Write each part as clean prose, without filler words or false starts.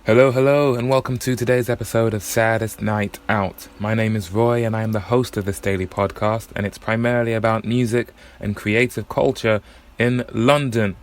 Hello, and welcome to today's episode of Saddest Night Out. My name is Roy, and I am the host of this daily podcast, and it's primarily about music and creative culture in London.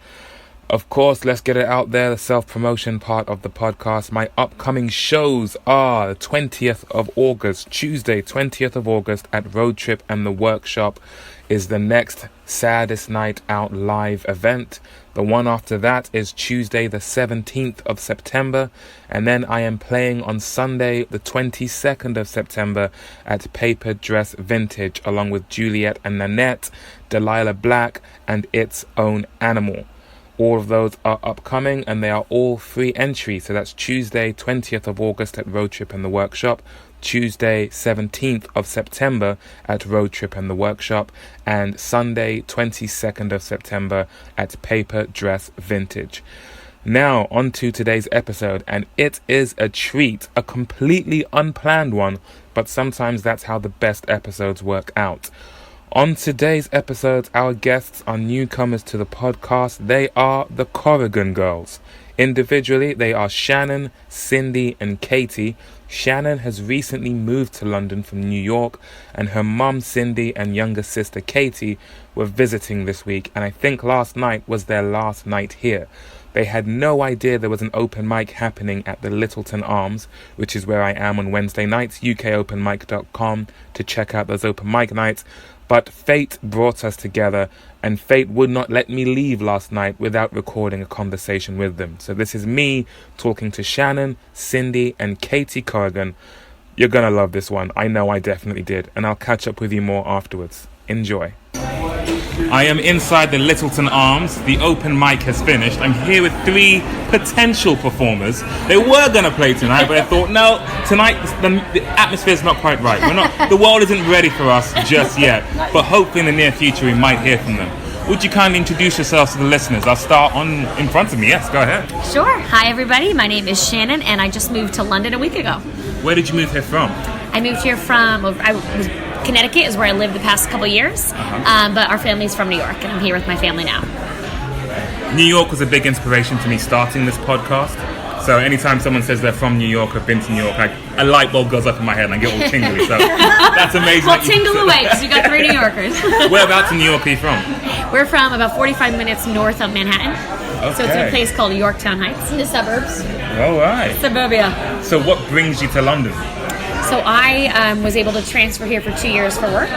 Of course, let's get it out there, the self-promotion part of the podcast. My upcoming shows are the 20th of August, Tuesday, 20th of August at Road Trip and the Workshop is the next Saddest Night Out live event. The one after that is Tuesday, the 17th of September. And then I am playing on Sunday, the 22nd of September at Paper Dress Vintage, along with Juliet and Nanette, Delilah Black, and Its Own Animal. All of those are upcoming and they are all free entry. So that's Tuesday, 20th of August at Road Trip and the Workshop, Tuesday, 17th of September at Road Trip and the Workshop, and Sunday, 22nd of September at Paper Dress Vintage. Now, on to today's episode, and it is a treat, a completely unplanned one, but sometimes that's how the best episodes work out. On today's episode, our guests are newcomers to the podcast. They are the Corrigan girls. Individually, they are Shannon, Cyndy, and Katie. Shannon has recently moved to London from New York, and her mum, Cyndy, and younger sister, Katie, were visiting this week, and I think last night was their last night here. They had no idea there was an open mic happening at the Lyttelton Arms, which is where I am on Wednesday nights, ukopenmic.com to check out those open mic nights. But fate brought us together, and fate would not let me leave last night without recording a conversation with them. So this is me talking to Shannon, Cyndy, and Katie Corrigan. You're gonna love this one. I know I definitely did, and I'll catch up with you more afterwards. Enjoy. I am inside the Lyttelton Arms. The open mic has finished. I'm here with three potential performers. They were going to play tonight, but I thought, no, tonight the atmosphere is not quite right. The world isn't ready for us just yet, but hopefully in the near future we might hear from them. Would you kindly introduce yourselves to the listeners? I'll start in front of me. Yes, go ahead. Sure. Hi, everybody. My name is Shannon, and I just moved to London a week ago. Where did you move here from? I moved here from Connecticut is where I lived the past couple years, but our family's from New York, and I'm here with my family now. New York was a big inspiration to me starting this podcast. So anytime someone says they're from New York or been to New York, a light bulb goes up in my head and I get all tingly. So that's amazing. Well, tingle away, because you got three New Yorkers. Whereabouts in New York are you from? We're from about 45 minutes north of Manhattan. Okay. So it's in a place called Yorktown Heights, in the suburbs. All right. Suburbia. So what brings you to London? So I was able to transfer here for 2 years for work.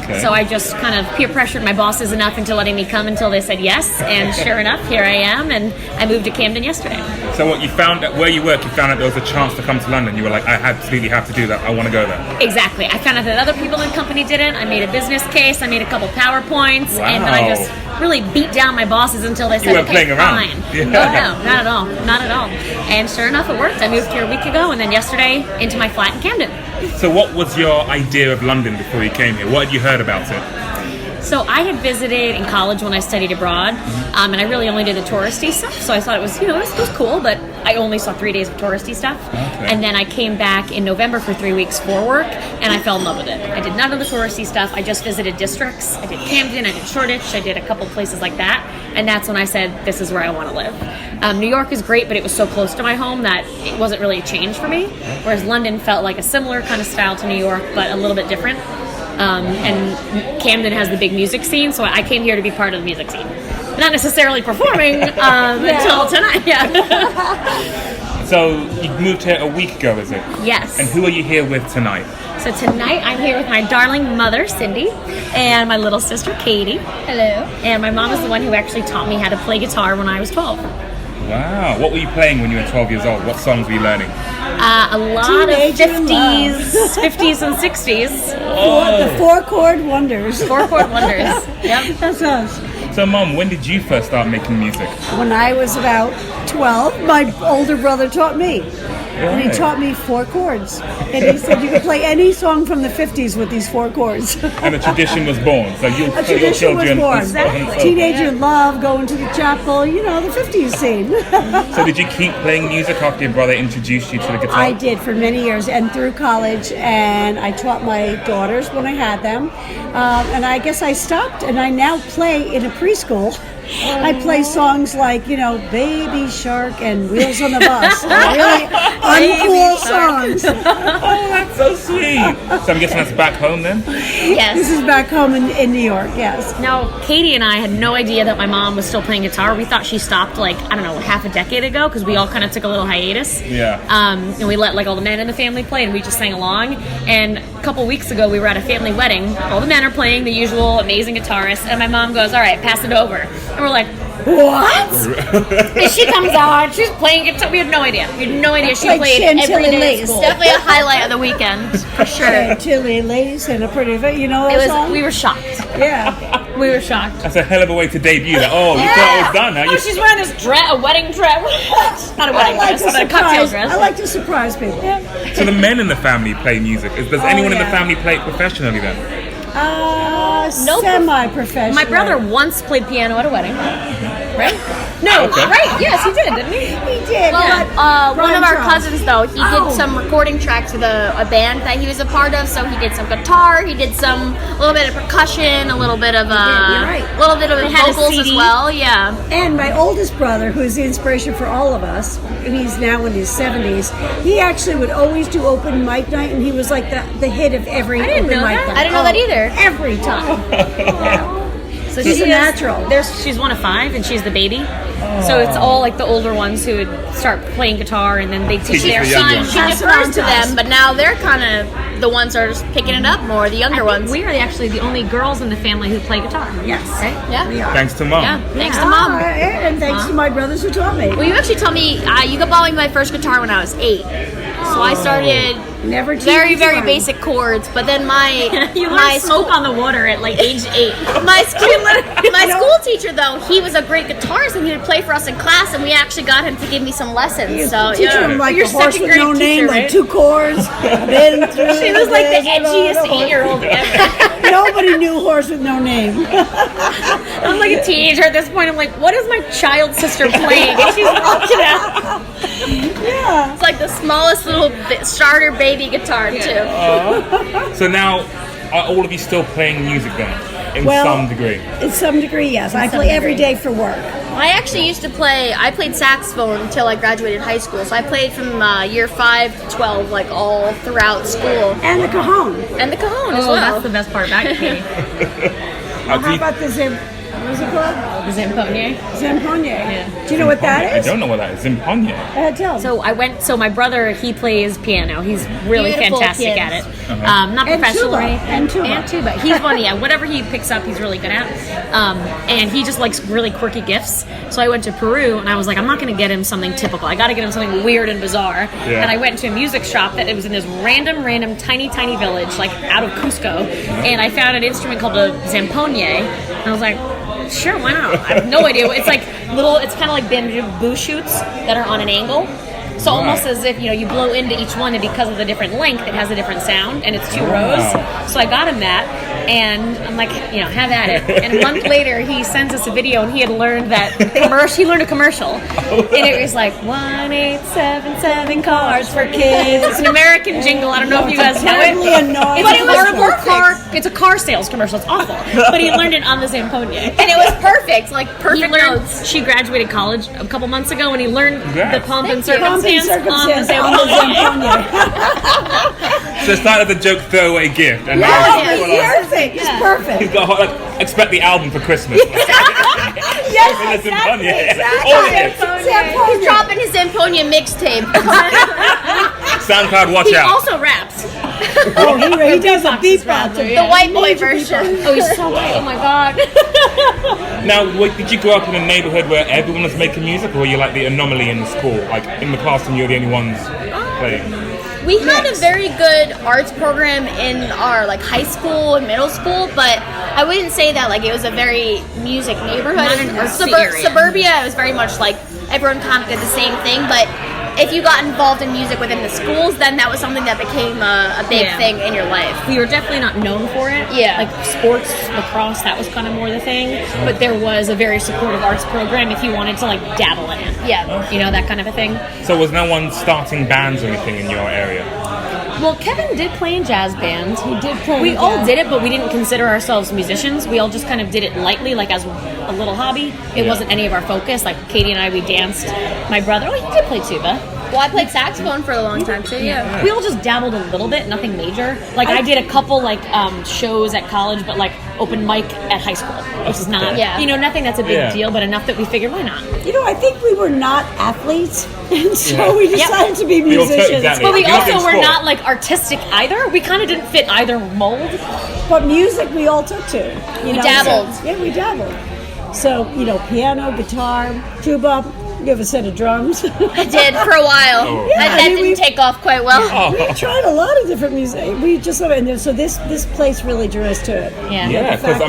Okay. So I just kind of peer pressured my bosses enough into letting me come until they said yes. And sure enough, here I am. And I moved to Camden yesterday. So what you found out, where you work, you found out there was a chance to come to London. You were like, I absolutely have to do that. I want to go there. Exactly. I found out that other people in the company didn't. I made a business case. I made a couple PowerPoints. Wow. And then I just really beat down my bosses until they said, you weren't okay, playing around. Fine. Yeah. No, not at all. Not at all. And sure enough, it worked. I moved here a week ago, and then yesterday into my flat in Camden. So what was your idea of London before you came here? What had you heard about it? So I had visited in college when I studied abroad, and I really only did the touristy stuff. So I thought it was, it was cool, but I only saw 3 days of touristy stuff. Okay. And then I came back in November for 3 weeks for work, and I fell in love with it. I did none of the touristy stuff. I just visited districts. I did Camden, I did Shoreditch, I did a couple places like that. And that's when I said, this is where I want to live. New York is great, but it was so close to my home that it wasn't really a change for me. Whereas London felt like a similar kind of style to New York, but a little bit different. And Camden has the big music scene, so I came here to be part of the music scene. Not necessarily performing until tonight. Yeah. So you moved here a week ago, is it? Yes. And who are you here with tonight? So tonight I'm here with my darling mother, Cyndy, and my little sister, Katie. Hello. And my mom is the one who actually taught me how to play guitar when I was 12. Wow. What were you playing when you were 12 years old? What songs were you learning? A lot Teenager of 50s and 60s. Oh. The four-chord wonders. Four-chord wonders. Yep. That's us. So, Mom, when did you first start making music? When I was about 12, my older brother taught me. And he Right. taught me 4 chords. And he said you could play any song from the 50s with these 4 chords. And a tradition was born. So you'll A tell your tradition was children. born. Exactly. Teenager love, going to the chapel, the 50s scene. So did you keep playing music after your brother introduced you to the guitar? I did for many years and through college, and I taught my daughters when I had them. And I guess I stopped, and I now play in a preschool I play songs like, Baby Shark and Wheels on the Bus. Really uncool songs. Oh, that's so sweet. So I'm guessing that's back home then? Yes. This is back home in New York, yes. Now, Katie and I had no idea that my mom was still playing guitar. We thought she stopped half a decade ago because we all kind of took a little hiatus. Yeah. And we let all the men in the family play and we just sang along. And a couple weeks ago we were at a family wedding. All the men are playing, the usual amazing guitarist, and my mom goes, "All right, pass it over." And we're like, "What?" And she comes out, she's playing guitar. We had no idea. She Like played every day at school. Definitely a highlight of the weekend, for sure. Chantilly lace and a pretty, that song? We were shocked. Yeah. We were shocked. That's a hell of a way to debut that. Oh, you thought it was done, huh? Oh, she's wearing this dress, a wedding dress. Not a wedding dress, but a cocktail dress. I like to surprise people. So the men in the family play music. Does anyone in the family play it professionally then? Semi-professional. My brother once played piano at a wedding. Right? No, Okay. right? Yes, he did, didn't he? He did. Well, one of our Brian cousins, though, he did some recording tracks with a band that he was a part of. So he did some guitar, he did a little bit of percussion, a little bit of you're right. little bit of had a vocals as CD. well. Yeah. And my oldest brother, who's the inspiration for all of us, he's now in his 70s, he actually would always do open mic night, and he was like the hit of every open mic know night. that. I didn't know that either. Every time. So She's a natural. She's one of 5, and she's the baby. So it's all like the older ones who would start playing guitar, and then they teach Teach their the young ones. She defers to them, but now they're kind of the ones that are just picking it up more, the younger ones. We are actually the only girls in the family who play guitar. Yes. Right? Yeah. We are. Thanks to mom. Yeah. Thanks to Ah, mom. and thanks to my brothers who taught me. Well, you actually told me you could borrow me my first guitar when I was 8. So I started Never too very, late to very learn. basic chords, but then You my learned smoke on the water at like age 8. my school teacher though, he was a great guitarist and he would play for us in class, and we actually got him to give me some lessons. So Teach yeah. him like Your a horse second with grade no name, teacher, like right? 2 chords. Been through She was like the this and all edgiest the horse. 8-year-old ever. Nobody knew horse with no name. I'm like a teenager at this point. I'm like, what is my child sister playing? And she's rocking out. Yeah. It's like the smallest little starter baby guitar too. So now, are all of you still playing music then? In some degree? In some degree, yes. I play every day for work. I actually used to play. I played saxophone until I graduated high school. So I played from year 5 to 12, like all throughout school, And the cajon. and the cajon as Oh, well. that's the best part about it. How about the what is it called? The Zampognier. Zampognier. Do you know what that I is? don't know what that is. Zimpognier. Tell me. So my brother, he plays piano. He's really Beautiful fantastic kids. at it. Not And professionally. tuba. And tuba. He's funny. Yeah, whatever he picks up, he's really good at. And he just likes really quirky gifts. So I went to Peru, and I was like, I'm not going to get him something typical. I got to get him something weird and bizarre. Yeah. And I went to a music shop that it was in this random, tiny village, like out of Cusco. And I found an instrument called a zampognier. And I was like, sure, why not? I have no idea. It's like it's kind of like bamboo shoots that are on an angle. So almost as if, you blow into each one, and because of the different length, it has a different sound, and it's 2 rows. So I got him that, and I'm like, have at it. And a month later, he sends us a video, and he had learned that commercial. He learned a commercial, and it was like 1877 cars for kids. It's an American jingle. I don't know if you guys know Terribly it. annoying. But it was horrible. It's a car sales commercial. It's awful. But he learned it on the Zampognier. And it was perfect, like He perfect learned. notes. She graduated college a couple months ago, and he learned Congrats. the pomp and Pomp and circumstance circumstance on on the the Zampognier. Zampognier. So it started as a joke throwaway gift, and now Yes, it's perfect. It's perfect. he's got expect the album for Christmas. Yes, Zimpognier. exactly. All of it. Zampognier. He's dropping his Zamponia mixtape. SoundCloud, watch He out. also raps. Oh, he does a beatbox. The white boy version. Oh, he's so white. Oh my god. Now, did you grow up in a neighborhood where everyone was making music, or were you like the anomaly in the school? Like in the classroom, you're the only ones playing? We had a very good arts program in our high school and middle school, but I wouldn't say that it was a very music neighborhood. Not an artsy area. Suburbia, it was very much everyone kind of did the same thing, but if you got involved in music within the schools, then that was something that became a big thing in your life. We were definitely not known for it. Yeah. Like sports, lacrosse, that was kind of more the thing. But there was a very supportive arts program if you wanted to dabble in it. Yeah. That kind of a thing. So was no one starting bands or anything in your area? Well, Kevin did play in jazz band. He did play. We all did it, but we didn't consider ourselves musicians. We all just kind of did it lightly, like as a little hobby. It wasn't any of our focus. Like Katie and I, we danced. My brother, he did play tuba. Well, I played saxophone for a long time too. Yeah. We all just dabbled a little bit, nothing major. Like I did a couple shows at college, but like open mic at high school, which is not, nothing that's a big deal, but enough that we figured why not. I think we were not athletes, and so we decided to be musicians. But we also were not like artistic either. We kind of didn't fit either mold. But music, we all took to. We dabbled. So, we dabbled. So piano, guitar, tuba. You have a set of drums. I did for a while. Oh. That didn't take off quite well. We tried a lot of different music. We just so this place really drew us to it. Yeah, because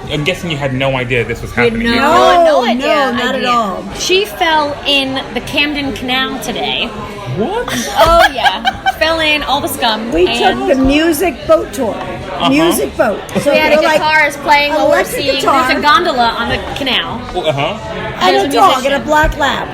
I'm guessing you had no idea this was happening. No idea. No, not at all. She fell in the Camden Canal today. What? Oh yeah, fell in all the scum. We took the music boat tour. Music boat. So we had a guitarist playing while we're seeing. There's a gondola on the canal. And a dog and a black lab.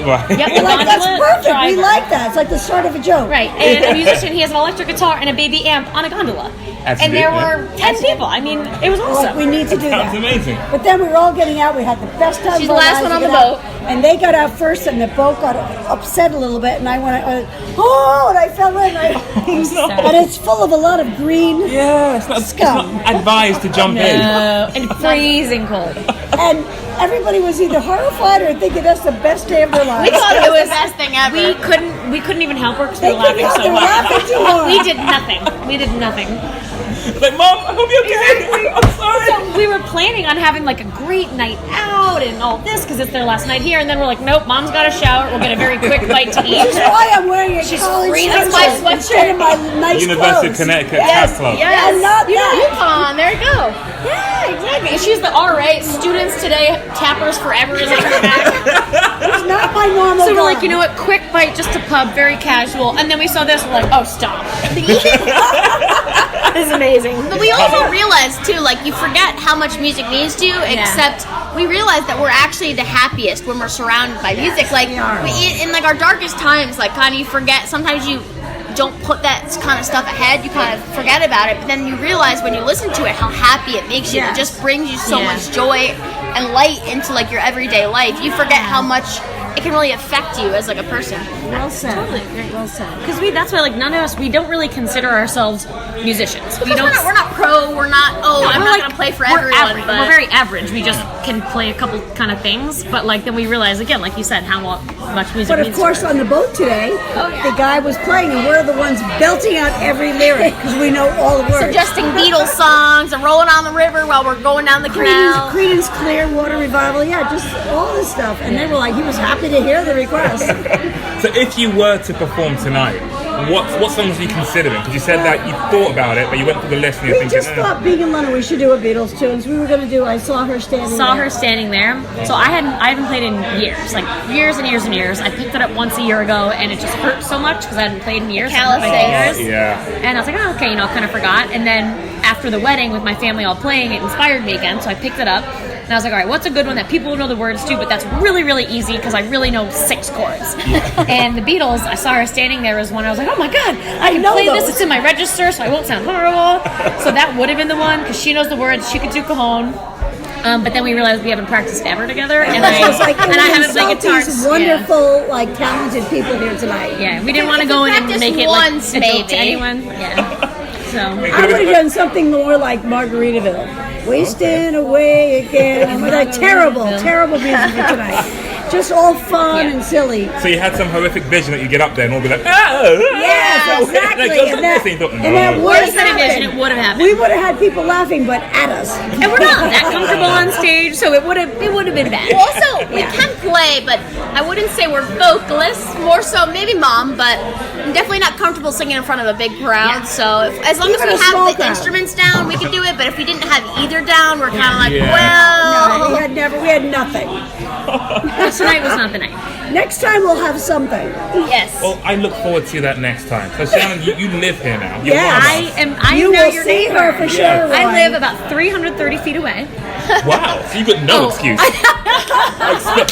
Right. Yep, that's perfect. Driver. We like that. It's like the start of a joke. Right. And a musician, he has an electric guitar and a baby amp on a gondola. And there were 10 people. I mean, it was awesome. We need to do that. That's amazing. But then we were all getting out. We had the best time. She's the last one on the boat. And they got out first, and the boat got upset a little bit, and I went, and I fell in. And it's full of a lot of green scum. It's not advised to jump in. And freezing cold. And everybody was either horrified or thinking that's the best day of their lives. We thought it was the best thing ever. We couldn't even help her because we were laughing so hard. We did nothing. Like, Mom, I hope you're okay. I'm sorry. So we were planning on having like a great night out and all this because it's their last night here, and then we're like, nope, Mom's got a shower. We'll get a very quick bite to eat. Which is why I'm wearing a college sweatshirt and my nice University clothes. of Connecticut Tap Club. Yes. And not that. UConn, there you go. Yeah, exactly. And she's the RA. Students today, tappers forever is on her back. It's not my normal. So we're like, you know what? Quick bite, just a pub, very casual. And then we saw this, we're like, oh, stop. This is amazing. But we also realized too, like, you forget how much music means to you, except we realize that we're actually the happiest when we're surrounded by music. Like, in like our darkest times, like, kind of you forget. Sometimes you don't put that kind of stuff ahead. You kind of forget about it, but then you realize when you listen to it how happy it makes you. It just brings you so much joy and light into like your everyday life. You forget how much it can really affect you as like a person. Well said. Totally, very well said. Because that's why like none of us, we don't really consider ourselves musicians. We're not pro. We're not. I'm not gonna play for everyone. Average. But we're very average. We just can play a couple kind of things. But like then we realize again, like you said, how much music. But of course, on the boat today, the guy was playing, and we're the ones belting out every lyric because we know all the words. Suggesting Beatles songs and rolling on the river while we're going down the canal. Creedence Clearwater Revival, just all this stuff. And they were like, he was happy to hear the request. So if you were to perform tonight, what songs are you considering? Because you said that you thought about it, but you went through the list and you're thinking... We just thought, being in London, we should do a Beatles tune. So we were going to do I Saw Her Standing There. So I haven't played in years, like years and years and years. I picked it up once a year ago, and it just hurt so much because I hadn't played in years. Callous fingers. And I was like, oh, okay, kind of forgot. And then after the wedding with my family all playing, it inspired me again, so I picked it up. And I was like, all right, what's a good one that people know the words to, but that's really, really easy because I really know 6 chords. And the Beatles, I Saw Her Standing There was one. I was like, oh my God, I can play this. It's in my register, so I won't sound horrible. So that would have been the one because she knows the words. She could do cajon. But then we realized we haven't practiced ever together, and I haven't played guitar. These wonderful, talented people here tonight. Yeah, we didn't want to go in and make it like once, a joke to maybe. anyone. Yeah. So I would have done something more like Margaritaville. Wasting away again. With a terrible music for tonight. Just all fun and silly. So you had some horrific vision that you get up there and all be like, oh! Yes, exactly. And that worst than a vision, it would have happened. We would have had people laughing, but at us. And we're not that comfortable on stage, so it would have been bad. Also, we can play, but I wouldn't say we're vocalists. More so, maybe Mom, but I'm definitely not comfortable singing in front of a big crowd. So as long as we have the instruments down, we can do it. But if we didn't have either down, we're kind of like, well, no, we had nothing. Tonight was not the night. Next time we'll have something. Yes. Well, I look forward to that next time. So Shannon, you live here now. You're you will see her for sure. I live about 330 feet away. Wow, so you've got no excuse.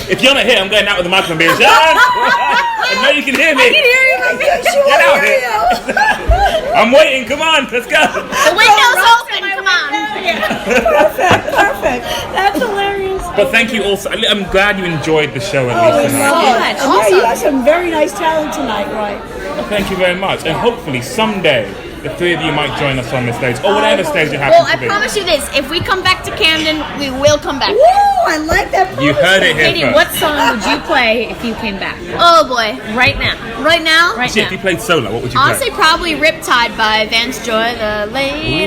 If you're not here, I'm going out with the microphone being Shannon! I know you can hear me. I can hear you. Get out here. I'm waiting. Come on, let's go. The window's open. Come on. Perfect. That's hilarious. But thank you also. I'm glad you enjoyed the show at Oh, we least love tonight. it. Yeah, you have some very nice talent tonight, Roy. Well, thank you very much. And hopefully someday the three of you might join us on the stage or whatever stage you happen Well, to I be. promise you this: if we come back to Camden, we will come back. Woo! I like that. You heard it here Katie, first. what song would you play if you came back? Oh boy! Right now. Right now, Right Shit, now. if you played solo, what would you honestly, play? probably "Riptide" by Vance Joy, the lady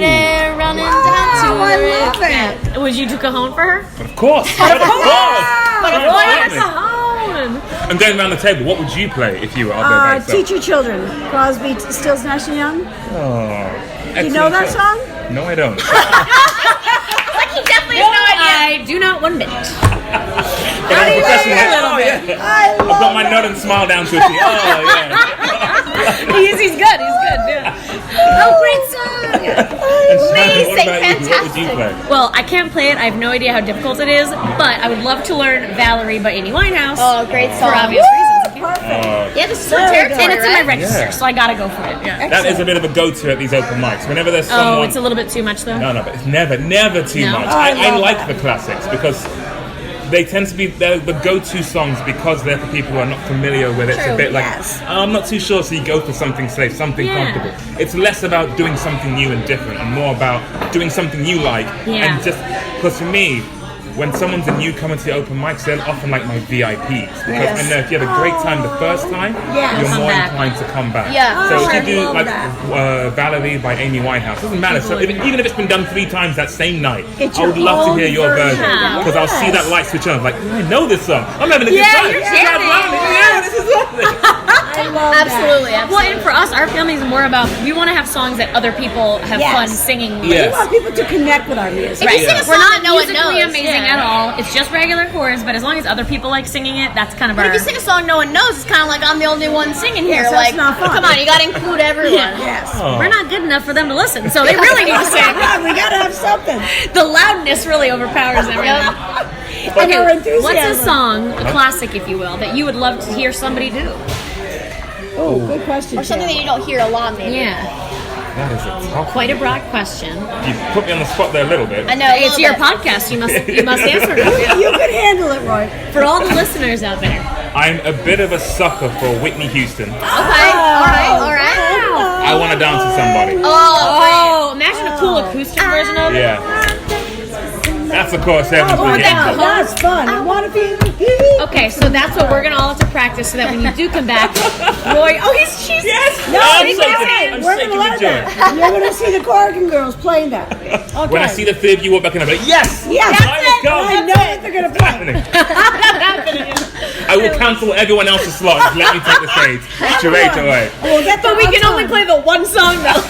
running down to Oh, I the love river. it. Would you do Cajon for her? Of course. Of course. Cajon! And going around the table, what would you play if you were up there by yourself? Teach Your Children. Crosby, Stills, Nash and Young. Oh, You know that song? No, I don't. Like he definitely has no idea. I do not one bit. But I'm a professional. Oh, yeah. I I've got my nod and smile down to a T. Oh, yeah. He's good. Yeah. Oh, great song! And Shannon, Amazing, what about you? What would you fantastic. play? Well, I can't play it. I have no idea how difficult it is, but I would love to learn Valerie by Amy Winehouse. Oh, great For song. obvious reasons. Perfect. Yeah, this is her Very good. territory, And it's in my right? register, Yeah. so I gotta go for it. Yeah. That is a bit of a go-to at these open mics. Whenever there's someone... Oh, it's a little bit too much though. No, but it's never too No? much. Oh, I I love like that. the classics because they tend to be the go-to songs because they're for people who are not familiar with it. It's a True, bit like, yes. "Oh, I'm not too sure, so you go for something safe, something Yeah. comfortable. It's less about doing something new and different and more about doing something you like. Yeah. And just, because for me, when someone's a newcomer to the open mics, they're often like my VIPs. Because Yes. I know if you had a great time the first time, Yes. you're Come more back. inclined to come back. Yeah. So Oh, if I you do love like that. Valerie by Amy Winehouse, doesn't matter. So even if it's been done 3 times that same night, It's I would your love to own hear your version version. because I'll see that light switch on. Like, I know this song. I'm having a good Yeah, time. you're This is jamming. lovely. Yeah, this is lovely. I love Absolutely, that. Well, absolutely. and for us, our family is more about we want to have songs that other people have Yes. fun singing. with. Yes. We want people to connect with our music. If you sing a We're song not that no one musically knows, amazing yeah. at all. It's just regular chords, but as long as other people like singing it, that's kind of But our. if you sing a song no one knows, it's kind of like I'm the only one singing here. Yes, that's like, not fun. come on, you got to include everyone. Yes. Oh. We're not good enough for them to listen, so they really need to sing. Yeah, we gotta have something. The loudness really overpowers everything. And our What's a enthusiasm. song, a classic, if you will, that you would love to hear somebody do? Oh, good question. Or something that Jen. you don't hear a lot, maybe. Yeah, That is a tough. quite a broad question. You put me on the spot there a little bit. I know. a It's little your bit. podcast. You must answer it. You can handle it, Roy. For all the listeners out there. I'm a bit of a sucker for Whitney Houston. Okay. All right. I want to dance with somebody. Oh, Oh, imagine a cool acoustic version of it. Yeah. That's of course Evan's Oh, been getting wow, to. that's fun. I want to be. Okay, so that's what we're gonna all have to practice so that when you do come back, Roy. Oh, she's Yes! No, I'm it's shaking. okay. I'm We're shaking gonna with learn joy. that. You're gonna see the Corrigan girls playing that. Okay. When I see the three of you walk back in, I'm like, yes! Yes, Time has come. I know that they're gonna It's play. happening. I will cancel everyone else's slot. Just let me take the stage straight away. We'll get But we can only play the one song though.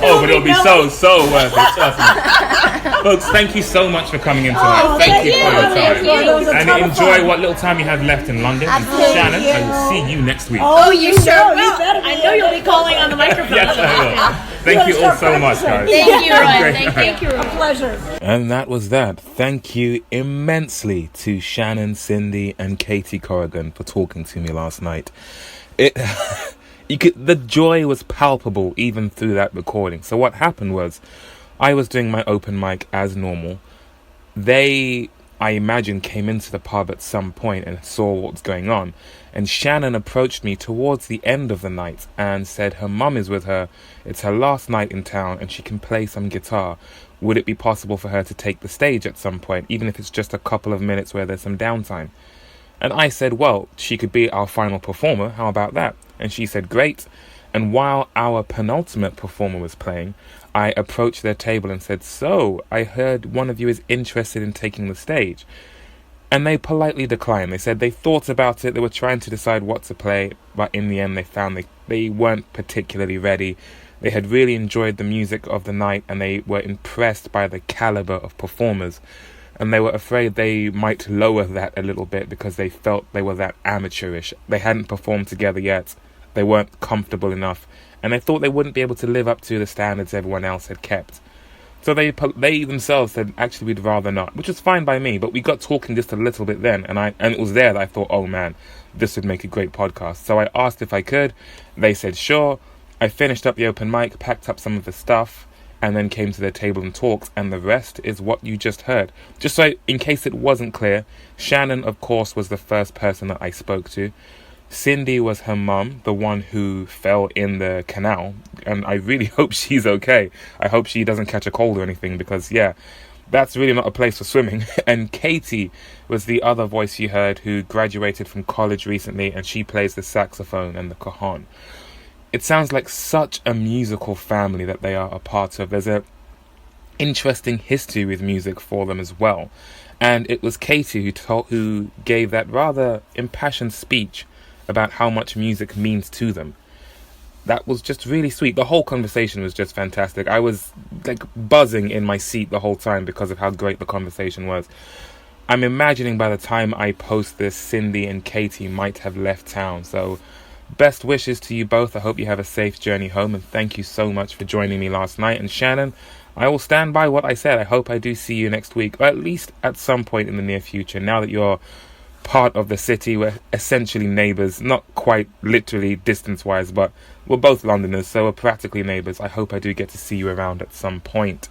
Oh, but it'll be so worth it. Trust me. Folks, thank you so much for coming in tonight. Oh, thank you for your Thank time. you. It was a And ton of enjoy fun. what little time you have left in London. And Absolutely. Shannon, I will see you next week. Oh, You sure know, will. better be I know you'll be calling on the microphone. Yes, I will. Thank you all so much, guys. Thank you, Roy. Great. Thank you. A pleasure. And that was that. Thank you immensely to Shannon, Cyndy, and Katie Corrigan for talking to me last night. The joy was palpable even through that recording. So what happened was, I was doing my open mic as normal. They, I imagine, came into the pub at some point and saw what was going on. And Shannon approached me towards the end of the night and said her mum is with her. It's her last night in town and she can play some guitar. Would it be possible for her to take the stage at some point, even if it's just a couple of minutes where there's some downtime? And I said, well, she could be our final performer. How about that? And she said, great. And while our penultimate performer was playing, I approached their table and said, so, I heard one of you is interested in taking the stage. And they politely declined. They said they thought about it, they were trying to decide what to play, but in the end they found they weren't particularly ready. They had really enjoyed the music of the night and they were impressed by the caliber of performers. And they were afraid they might lower that a little bit because they felt they were that amateurish. They hadn't performed together yet. They weren't comfortable enough. And they thought they wouldn't be able to live up to the standards everyone else had kept. So they themselves said, actually, we'd rather not, which was fine by me. But we got talking just a little bit then. And it was there that I thought, oh man, this would make a great podcast. So I asked if I could. They said, sure. I finished up the open mic, packed up some of the stuff, and then came to the table and talked, and the rest is what you just heard. Just so, in case it wasn't clear, Shannon, of course, was the first person that I spoke to. Cyndy was her mum, the one who fell in the canal, and I really hope she's okay. I hope she doesn't catch a cold or anything, because, yeah, that's really not a place for swimming. And Katie was the other voice you heard, who graduated from college recently, and she plays the saxophone and the cajon. It sounds like such a musical family that they are a part of. There's a interesting history with music for them as well. And it was Katie who gave that rather impassioned speech about how much music means to them. That was just really sweet. The whole conversation was just fantastic. I was like buzzing in my seat the whole time because of how great the conversation was. I'm imagining by the time I post this, Cyndy and Katie might have left town. So best wishes to you both. I hope you have a safe journey home, and thank you so much for joining me last night. And Shannon, I will stand by what I said. I hope I do see you next week, or at least at some point in the near future. Now that you're part of the city, we're essentially neighbours, not quite literally distance-wise, but we're both Londoners, so we're practically neighbours. I hope I do get to see you around at some point.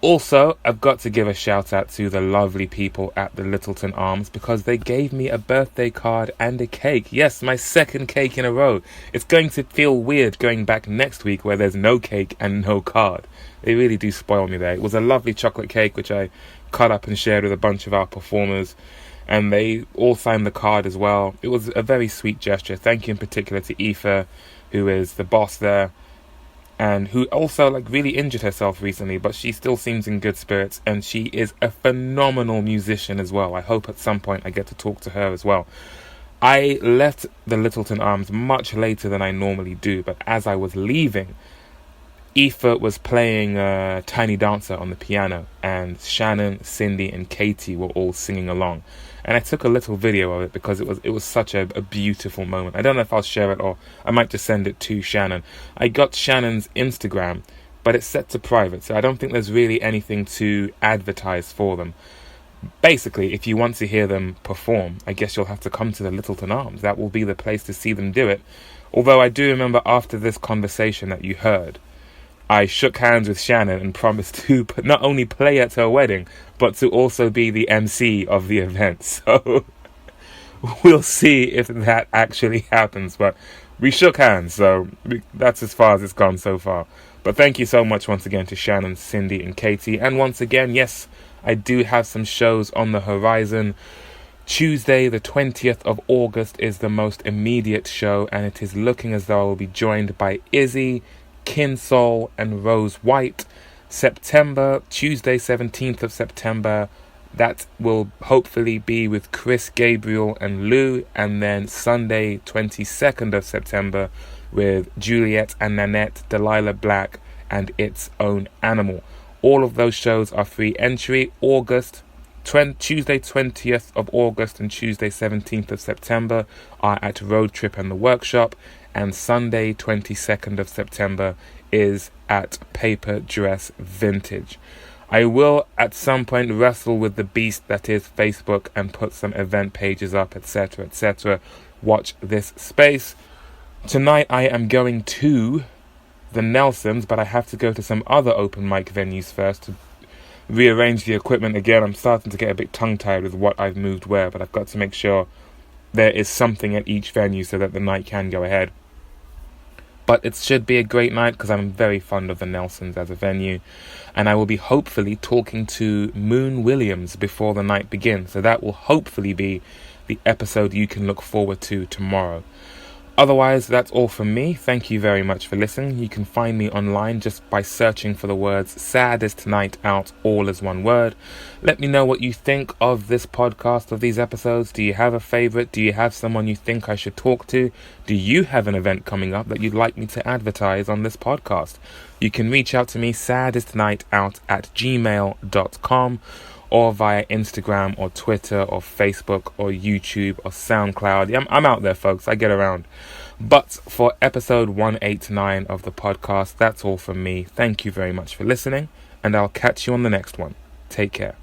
Also, I've got to give a shout out to the lovely people at the Lyttelton Arms, because they gave me a birthday card and a cake. Yes, my second cake in a row. It's going to feel weird going back next week where there's no cake and no card. They really do spoil me there. It was a lovely chocolate cake which I cut up and shared with a bunch of our performers, and they all signed the card as well. It was a very sweet gesture. Thank you in particular to Aoife, who is the boss there, and who also really injured herself recently, but she still seems in good spirits, and she is a phenomenal musician as well. I hope at some point I get to talk to her as well. I left the Lyttelton Arms much later than I normally do, but as I was leaving, Aoife was playing Tiny Dancer on the piano, and Shannon, Cyndy and Katie were all singing along. And I took a little video of it because it was such a beautiful moment. I don't know if I'll share it, or I might just send it to Shannon. I got Shannon's Instagram, but it's set to private, so I don't think there's really anything to advertise for them. Basically, if you want to hear them perform, I guess you'll have to come to the Lyttelton Arms. That will be the place to see them do it. Although I do remember after this conversation that you heard, I shook hands with Shannon and promised to not only play at her wedding, but to also be the MC of the event. So we'll see if that actually happens. But we shook hands, so that's as far as it's gone so far. But thank you so much once again to Shannon, Cyndy and Katie. And once again, yes, I do have some shows on the horizon. Tuesday, the 20th of August is the most immediate show, and it is looking as though I will be joined by Izzy, Kinsol and Rose White. September, Tuesday 17th of September, that will hopefully be with Chris Gabriel and Lou, and then Sunday 22nd of September with Juliet and Nanette, Delilah Black and Its Own Animal. All of those shows are free entry. Tuesday 20th of August and Tuesday 17th of September are at Road Trip and the Workshop, and Sunday 22nd of September is at Paper Dress Vintage. I will at some point wrestle with the beast that is Facebook and put some event pages up, etc, etc. Watch this space. Tonight I am going to the Nelsons, but I have to go to some other open mic venues first to rearrange the equipment again. I'm starting to get a bit tongue-tied with what I've moved where, but I've got to make sure there is something at each venue so that the night can go ahead. But it should be a great night because I'm very fond of the Nelsons as a venue, and I will be hopefully talking to Moon Williams before the night begins, so that will hopefully be the episode you can look forward to tomorrow. Otherwise, that's all from me. Thank you very much for listening. You can find me online just by searching for the words Saddest Night Out, all as one word. Let me know what you think of this podcast, of these episodes. Do you have a favourite? Do you have someone you think I should talk to? Do you have an event coming up that you'd like me to advertise on this podcast? You can reach out to me, saddestnightout@gmail.com, or via Instagram or Twitter or Facebook or YouTube or SoundCloud. I'm out there, folks. I get around. But for episode 189 of the podcast, that's all from me. Thank you very much for listening, and I'll catch you on the next one. Take care.